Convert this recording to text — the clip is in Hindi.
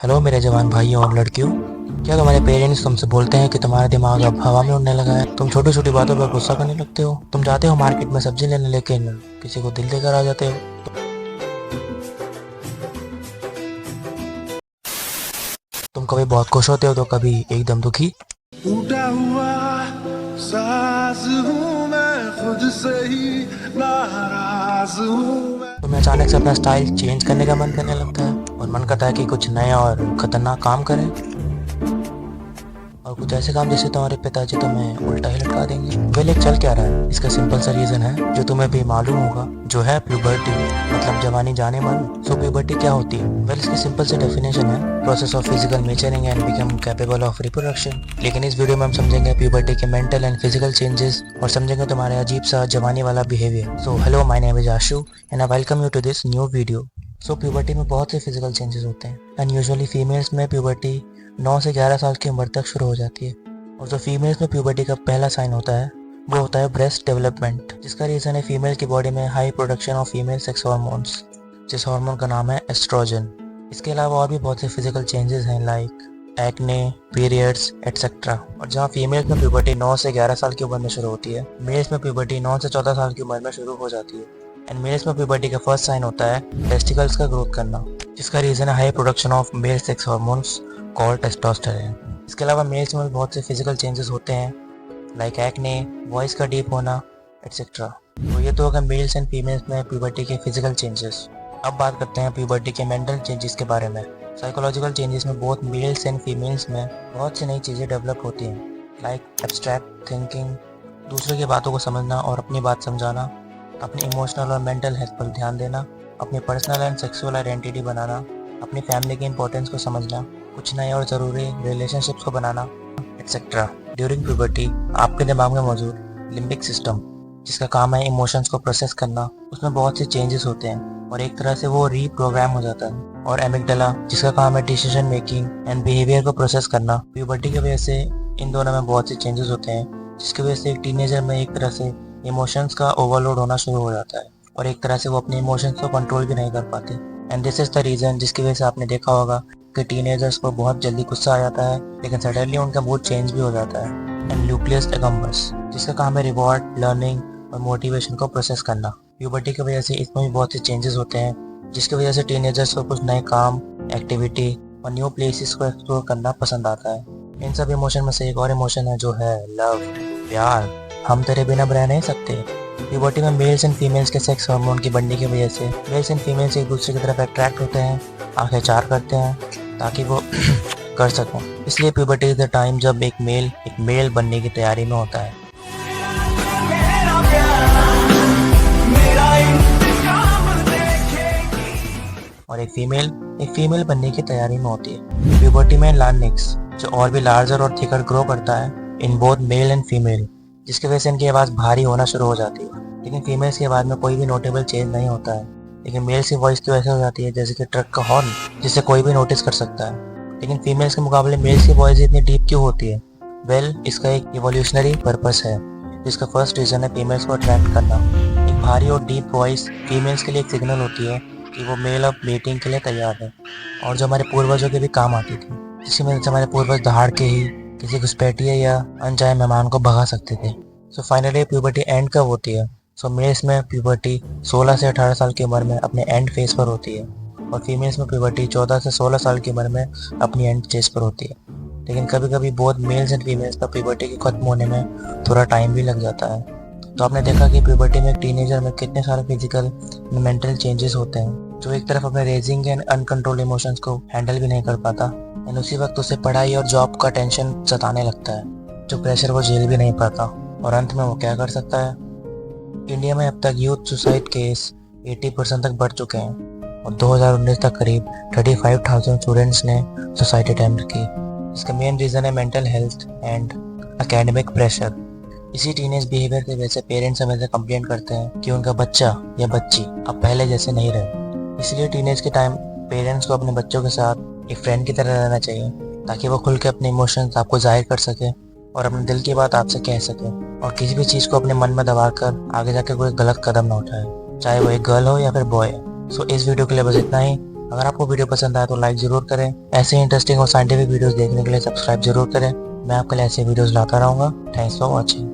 हेलो मेरे जवान भाइयों और लड़कियों। क्या तुम्हारे पेरेंट्स तुमसे बोलते हैं कि तुम्हारा दिमाग अब हवा में उड़ने लगा है? तुम छोटी छोटी बातों पर गुस्सा करने लगते हो। तुम जाते हो मार्केट में सब्जी लेने लेकिन किसी को दिल देकर आ जाते हो। तुम कभी बहुत खुश होते हो तो कभी एकदम दुखी। टूटा हुआ साज हूँ मैं, खुद से ही नाराज हूँ मैं। तुम्हें अचानक से अपना स्टाइल चेंज करने का मन करने लगता है और मन करता है कि कुछ नया और खतरनाक काम करें, और कुछ ऐसे काम जैसे तुम्हारे पिताजी तुम्हें उल्टा ही लटका देंगे। वेल, एक चल क्या रहा है, इसका सिंपल सा रीजन है जो तुम्हें भी मालूम होगा, जो है प्यूबर्टी, मतलब जवानी जाने मन। सो प्यूबर्टी क्या होती है? वेल, इसकी सिंपल सी डेफिनेशन है process of physical maturing and become capable of reproduction. लेकिन इस वीडियो में हम समझेंगे प्यूबर्टी के मेंटल एंड फिजिकल चेंजेस और समझेंगे तुम्हारे अजीब सा जवानी वाला behaviour. So hello, my name is Ashu and I welcome you to this new video. So puberty में बहुत से फिजिकल चेंजेस होते हैं एंड यूजुअली फीमेल्स में प्यूबर्टी 9 से 11 साल की उम्र तक शुरू हो जाती है। और जो फीमेल्स में प्यूबर्टी का पहला साइन होता है वो होता है ब्रेस्ट डेवलपमेंट, जिसका रीज़न है फीमेल की बॉडी में high production of female sex hormones, जिस हार्मोन का नाम है एस्ट्रोजन। इसके अलावा और भी बहुत से फिजिकल चेंजेस हैं लाइक एक्ने, पीरियड्स एटसेट्रा। और जहाँ फीमेल्स में प्यूबर्टी 9 से 11 साल की उम्र में शुरू होती है, मेल्स में प्यूबर्टी 9 से 14 साल की उम्र में शुरू हो जाती है। एंड मेल्स में प्यूबर्टी का फर्स्ट साइन होता है टेस्टिकल्स का ग्रोथ करना, जिसका रीज़न है high production of male sex hormones called testosterone. इसके अलावा मेल्स में भी बहुत से फिजिकल चेंजेस होते हैं लाइक एक्ने, वॉइस का डीप होना एटसेट्रा। तो ये तो होगा मेल्स एंड फीमेल्स में प्यूबर्टी के फिजिकल चेंजेस। अब बात करते हैं प्यूबर्टी के मेंटल चेंजेस के बारे में। साइकोलॉजिकल चेंजेस में बोथ मेल्स एंड फीमेल्स में बहुत सी नई चीज़ें डेवलप होती हैं लाइक एब्स्ट्रैक्ट थिंकिंग, दूसरे की बातों को समझना और अपनी बात समझाना, अपनी इमोशनल और मेंटल हेल्थ पर ध्यान देना, अपनी पर्सनल एंड सेक्सुअल आइडेंटिटी बनाना, अपनी फैमिली की इंपॉर्टेंस को समझना, कुछ नए और ज़रूरी रिलेशनशिप्स को बनाना एटसेट्रा। ड्यूरिंग प्यूबर्टी आपके दिमाग में मौजूद लिम्बिक सिस्टम, जिसका काम है इमोशंस को प्रोसेस करना, उसमें बहुत से चेंजेस होते हैं और एक तरह से वो रीप्रोग्राम हो जाता है। और एमिगडाला, जिसका काम है डिसीजन मेकिंग एंड बिहेवियर को प्रोसेस करना। प्यूबर्टी की वजह से इन दोनों में बहुत से चेंजेस होते हैं, जिसकी वजह से एक टीनेजर में एक तरह से इमोशंस का ओवरलोड होना शुरू हो जाता है और एक तरह से वो अपने इमोशंस को कंट्रोल भी नहीं कर पाते। And this is the reason जिसकी वजह से आपने देखा होगा कि टीनेजर्स को बहुत जल्दी गुस्सा आ जाता है, लेकिन सडनली उनका मूड चेंज भी हो जाता है। एंड न्यूक्लियस एगम्बस, जिसका काम है रिवॉर्ड, लर्निंग और मोटिवेशन को प्रोसेस करना। प्यूबर्टी की वजह से इसमें भी बहुत से चेंजेस होते हैं, जिसकी वजह से टीनेजर्स को कुछ नए काम, एक्टिविटी और न्यू प्लेसेस को एक्सप्लोर करना पसंद आता है। इन सब इमोशन में से एक और इमोशन है जो है लव, प्यार। हम तेरे बिना अब रह नहीं सकते। प्यूबर्टी में मेल्स एंड फीमेल्स के सेक्स हार्मोन की बढ़ने की वजह से मेल्स एंड फीमेल्स एक दूसरे की तरफ अट्रैक्ट होते हैं, आंखें चार करते हैं ताकि वो कर सकें। इसलिए प्यूबर्टी इज द टाइम जब एक मेल बनने की तैयारी में होता है और एक फीमेल बनने की तैयारी में होती है। प्यूबर्टी में लार्निक्स, जो और भी लार्जर और थिकर ग्रो करता है in both male and female, जिसकी वजह से इनकी आवाज़ भारी होना शुरू हो जाती है। लेकिन फीमेल्स की आवाज़ में कोई भी नोटेबल चेंज नहीं होता है, लेकिन मेल्स की वॉइस की वजह हो जाती है जैसे कि ट्रक का हॉर्न, जिसे कोई भी नोटिस कर सकता है। लेकिन फीमेल्स के मुकाबले मेल्स की वॉइस इतनी डीप क्यों होती है? वेल, इसका एक इवोल्यूशनरी पर्पस है, जिसका फर्स्ट रीज़न है फीमेल्स को अट्रैक्ट करना। एक भारी और डीप वॉइस फीमेल्स के लिए एक सिग्नल होती है कि वो मेल अब मेटिंग के लिए तैयार है, और जो हमारे पूर्वजों के भी काम आती थी, जिसकी मदद से हमारे पूर्वज दहाड़ के ही किसी घुसपैठिए या अनचाहे मेहमान को भगा सकते थे। सो फाइनली प्यूबर्टी एंड कब होती है? सो मेल्स में प्यूबर्टी 16 से 18 साल की उम्र में अपने एंड फेज पर होती है और फीमेल्स में प्यूबर्टी 14 से 16 साल की उम्र में अपनी एंड स्टेज पर होती है। लेकिन कभी कभी बोथ मेल्स एंड फीमेल्स का प्यूबर्टी के खत्म होने में थोड़ा टाइम भी लग जाता है। तो आपने देखा कि प्यूबर्टी में एक टीनेजर में कितने सारे फिजिकल मेंटल चेंजेस होते हैं, जो एक तरफ अपने रेजिंग एंड अनकंट्रोल इमोशंस को हैंडल भी नहीं कर पाता एंड उसी वक्त उसे पढ़ाई और जॉब का टेंशन सताने लगता है, जो प्रेशर वो झेल भी नहीं पाता। और अंत में वो क्या कर सकता है? इंडिया में अब तक यूथ सुसाइड केस 80% तक बढ़ चुके हैं और 2019 तक करीब 35,000 स्टूडेंट्स ने सुसाइड अटेम्प्ट की। इसका मेन रीज़न है mental health and academic pressure. इसी टीनेज बिहेवियर की वजह से पेरेंट्स हमें से कंप्लेंट करते हैं कि उनका बच्चा या बच्ची अब पहले जैसे नहीं रहे। इसलिए टीनेज के टाइम पेरेंट्स को अपने बच्चों के साथ एक फ्रेंड की तरह रहना चाहिए, ताकि वो खुल के अपने इमोशंस आपको जाहिर कर सके और अपने दिल की बात आपसे कह सके, और किसी भी चीज़ को अपने मन में दबा कर आगे जाके कोई गलत कदम ना उठाए, चाहे वो एक गर्ल हो या फिर बॉय। सो इस वीडियो के लिए बस इतना ही। अगर आपको वीडियो पसंद आया तो लाइक ज़रूर करें। ऐसे इंटरेस्टिंग और साइंटिफिक वीडियोस देखने के लिए सब्सक्राइब जरूर करें। मैं आपके लिए ऐसे वीडियोस लाता रहूँगा। Thanks for watching.